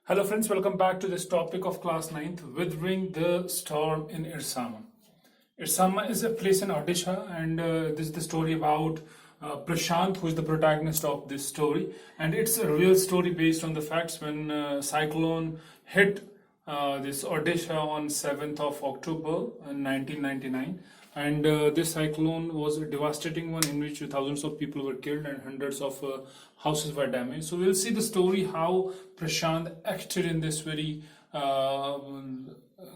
Hello friends, welcome back to this topic of class 9th, Withering the Storm in Srsama. Srsama is a place in Odisha, and this is the story about Prashant, who is the protagonist of this story. And it's a real story based on the facts when cyclone hit this Odisha on 7th of October 1999. And this cyclone was a devastating one in which thousands of people were killed and hundreds of houses were damaged. So we'll see the story how Prashant acted in this very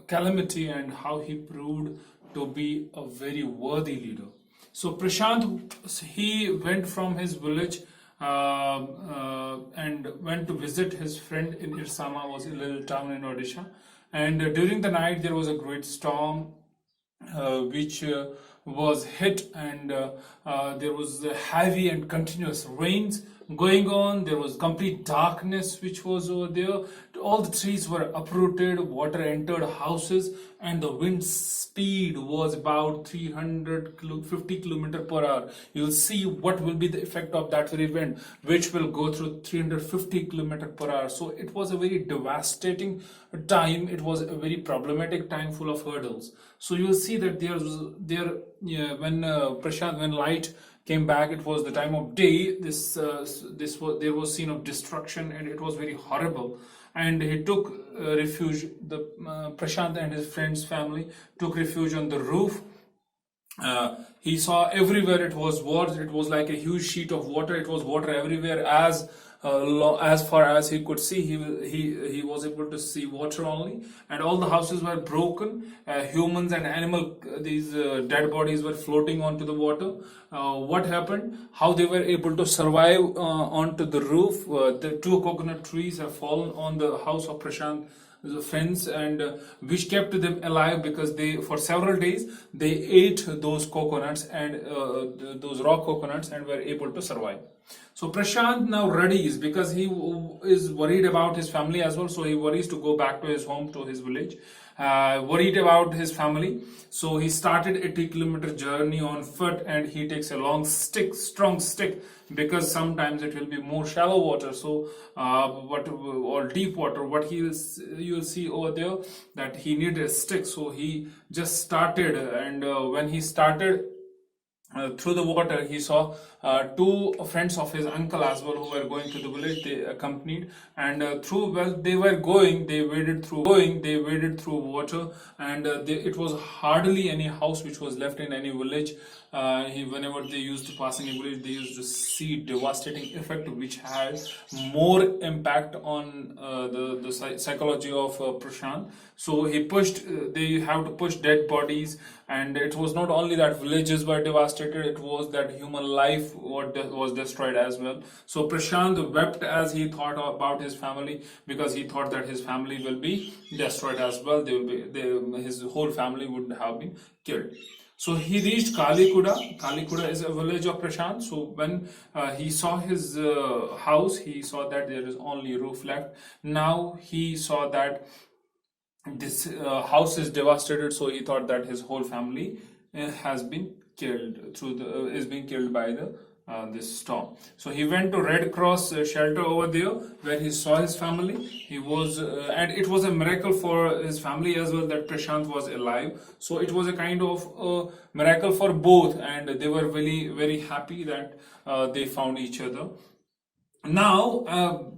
calamity and how he proved to be a very worthy leader. So Prashant, he went from his village and went to visit his friend in Srsama, was a little town in Odisha. And during the night there was a great storm which was hit, and there was heavy and continuous rains going on. There was complete darkness which was over there. All the trees were uprooted, water entered houses, and the wind speed was about 350 km per hour. You'll see what will be the effect of that very wind, which will go through 350 km per hour. So it was a very devastating time. It was a very problematic time full of hurdles. So you'll see that when light came back, it was the time of day. There was scene of destruction, and it was very horrible. And he took refuge. Prashant and his friend's family took refuge on the roof. He saw everywhere it was water. It was like a huge sheet of water. It was water everywhere. As far as he could see, he was able to see water only, and all the houses were broken. Humans and animal, these dead bodies were floating onto the water. What happened? How they were able to survive onto the roof? The two coconut trees have fallen on the house of Prashant, the friends, and which kept them alive because they, for several days, they ate those coconuts and those raw coconuts and were able to survive. So Prashant now readies because he is worried about his family as well. So he worries to go back to his home, to his village. Worried about his family, so he started a 80-kilometer journey on foot, and he takes a long stick, strong stick, because sometimes it will be more shallow water, so or deep water. What you'll see over there, that he needed a stick, so he just started. And when he started through the water, he saw two friends of his uncle as well who were going to the village. They accompanied, and they waded through water, and it was hardly any house which was left in any village. Whenever they used to pass any village, they used to see devastating effect, which had more impact on the psychology of Prashant. So he pushed. They have to push dead bodies, and it was not only that villages were devastated; it was that human life was destroyed as well. So Prashant wept as he thought about his family, because he thought that his family will be destroyed as well. His whole family would have been killed. So he reached Kalikuda. Kalikuda is a village of Prashant. So when he saw his house, he saw that there is only roof left. Now he saw that this house is devastated. So he thought that his whole family has been killed is being killed by this storm. So he went to Red Cross shelter over there, where he saw his family. He was and it was a miracle for his family as well that Prashant was alive. So it was a kind of miracle for both, and they were really very happy that they found each other. Now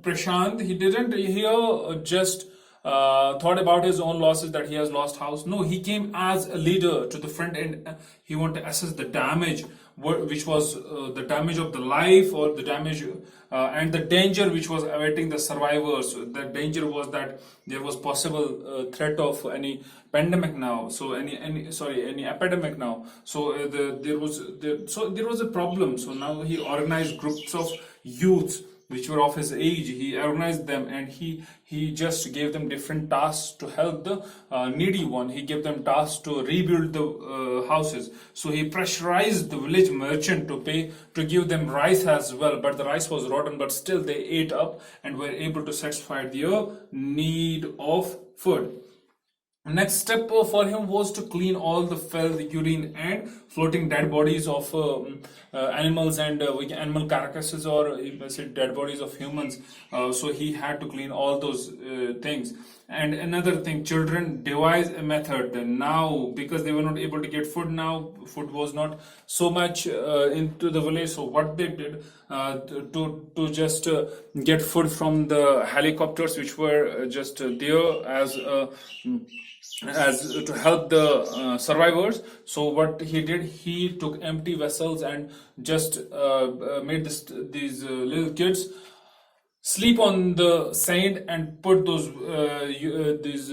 Prashant, he didn't here just thought about his own losses, that he has lost house. No, he came as a leader to the front, and he wanted to assess the damage, which was the damage of the life, or the damage and the danger which was awaiting the survivors. The danger was that there was possible threat of any pandemic now. So any epidemic now. So there was a problem. So now he organized groups of youths which were of his age. He organized them, and he just gave them different tasks to help the needy one. He gave them tasks to rebuild the houses. So he pressurized the village merchant to give them rice as well. But the rice was rotten, but still they ate up and were able to satisfy their need of food. Next step for him was to clean all the filth, urine, and floating dead bodies of animals and animal carcasses, or you may say dead bodies of humans. So he had to clean all those things. And another thing, children devised a method now, because they were not able to get food. Now food was not so much into the village. So what they did to just get food from the helicopters, which were just there as to help the survivors. So what he did, he took empty vessels and just made these little kids sleep on the sand and put those these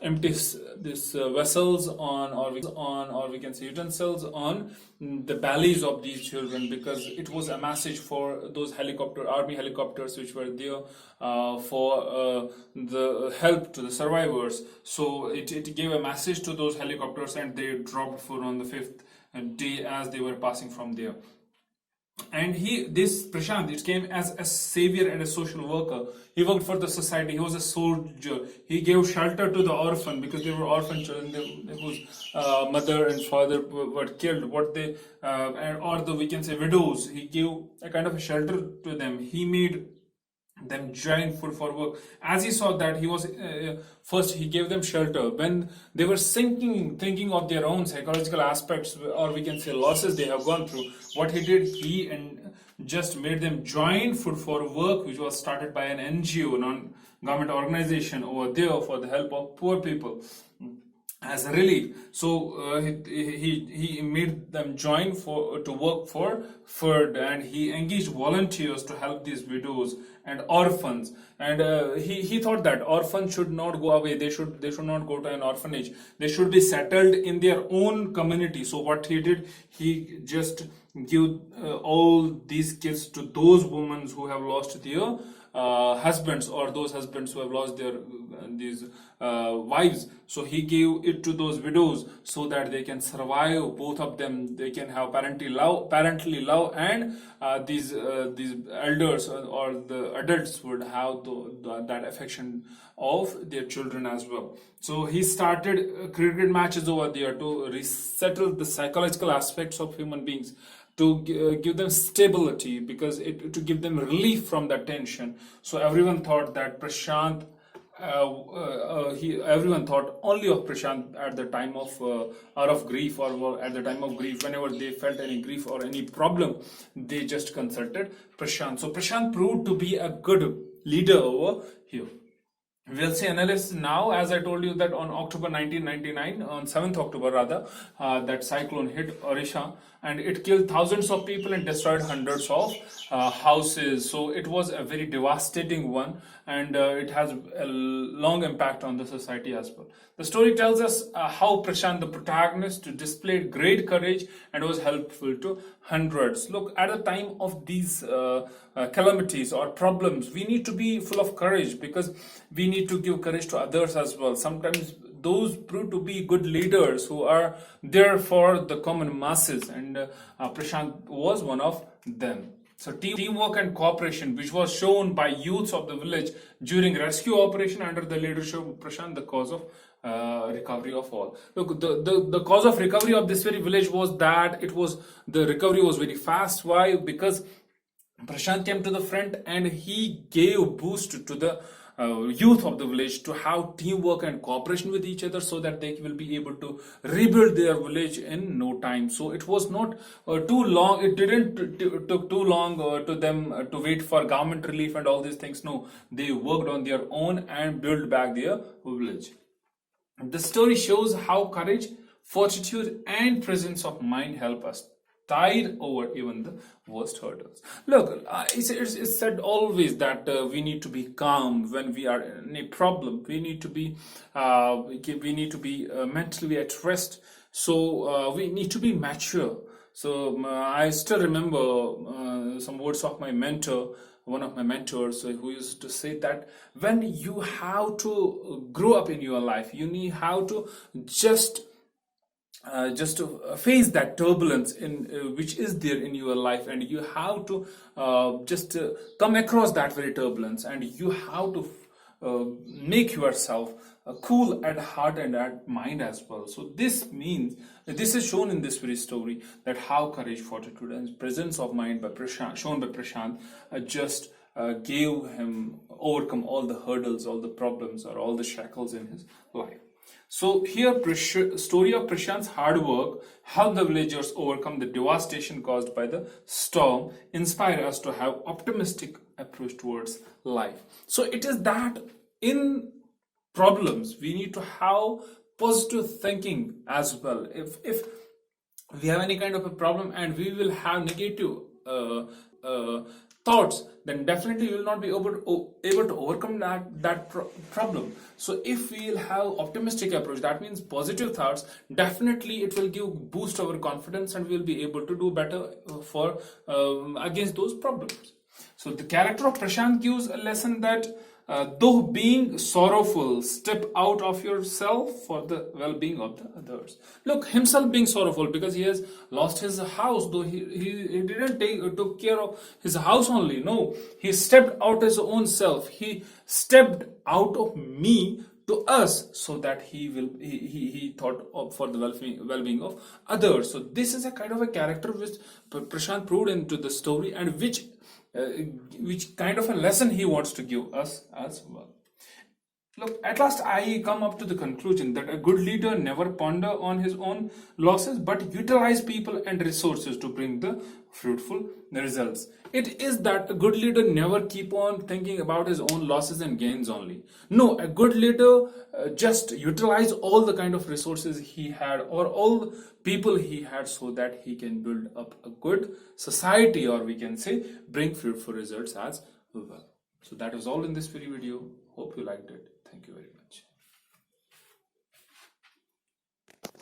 empty these vessels on, or we can say utensils on the bellies of these children, because it was a message for those army helicopters which were there for the help to the survivors. So it gave a message to those helicopters, and they dropped food on the fifth day as they were passing from there. And this Prashant, it came as a savior and a social worker. He worked for the society. He was a soldier. He gave shelter to the orphan, because they were orphan children whose mother and father were killed. We can say widows. He gave a kind of a shelter to them. He made them join food for work. As he saw that, he was first he gave them shelter when they were thinking of their own psychological aspects, or we can say losses they have gone through. What he did, he and just made them join food for work, which was started by an NGO, non-government organization over there, for the help of poor people as a relief. So he made them join to work for food, and he engaged volunteers to help these widows and orphans. And he thought that orphans should not go away. They should not go to an orphanage. They should be settled in their own community. So what he did, he just gave all these kids to those women who have lost their husbands, or those husbands who have lost their these wives. So he gave it to those widows so that they can survive. Both of them, they can have parentally love, and these elders or the adults would have that affection of their children as well. So he started cricket matches over there to resettle the psychological aspects of human beings, to give them stability, because to give them relief from that tension. So everyone thought that Prashant, everyone thought only of Prashant at the time of hour of grief, or at the time of grief, whenever they felt any grief or any problem, they just consulted Prashant. So Prashant proved to be a good leader over here. We'll see analysis now. As I told you that on October 1999, on 7th October rather, that cyclone hit Odisha, and it killed thousands of people and destroyed hundreds of houses. So it was a very devastating one, and it has a long impact on the society as well. The story tells us how Prashant, the protagonist, displayed great courage and was helpful to hundreds. Look, at the time of these calamities or problems, we need to be full of courage, because we need to give courage to others as well. Sometimes those prove to be good leaders who are there for the common masses, and Prashant was one of them. So teamwork and cooperation, which was shown by youths of the village during rescue operation under the leadership of Prashant, the cause of recovery of all. Look, the cause of recovery of this very village was that the recovery was very fast. Why? Because Prashant came to the front and he gave boost to the youth of the village to have teamwork and cooperation with each other, so that they will be able to rebuild their village in no time. So it was not too long. It didn't took too long to them to wait for government relief and all these things. No, they worked on their own and built back their village. The story shows how courage, fortitude, and presence of mind help us tide over even the worst hurdles. Look, it's said always that we need to be calm when we are in a problem. We need to be mentally at rest. So we need to be mature. So I still remember some words of my mentor, one of my mentors, who used to say that when you have to grow up in your life, you need how to just to face that turbulence in which is there in your life, and you have to come across that very turbulence, and you have to make yourself cool at heart and at mind as well. So this means, this is shown in this very story, that how courage, fortitude, and presence of mind by shown by Prashant just gave him overcome all the hurdles, all the problems, or all the shackles in his life. So here, story of Prashant's hard work helped the villagers overcome the devastation caused by the storm, inspire us to have optimistic approach towards life. So it is that in problems we need to have positive thinking as well. If we have any kind of a problem and we will have negative thoughts, then definitely we will not be able to overcome that problem. So if we will have optimistic approach, that means positive thoughts, definitely it will give boost our confidence and we will be able to do better for against those problems. So the character of Prashant gives a lesson that though being sorrowful, step out of yourself for the well-being of the others. Look, himself being sorrowful because he has lost his house, though he didn't took care of his house only. No, he stepped out his own self. He stepped out of me to us, so that he thought of for the well-being of others. So this is a kind of a character which Prashant proved into the story, and which kind of a lesson he wants to give us as well. Look, at last I come up to the conclusion that a good leader never ponder on his own losses, but utilize people and resources to bring the fruitful results. It is that a good leader never keep on thinking about his own losses and gains only. No, a good leader just utilize all the kind of resources he had, or all the people he had, so that he can build up a good society, or we can say bring fruitful results as well. So that was all in this very video. Hope you liked it. Thank you very much.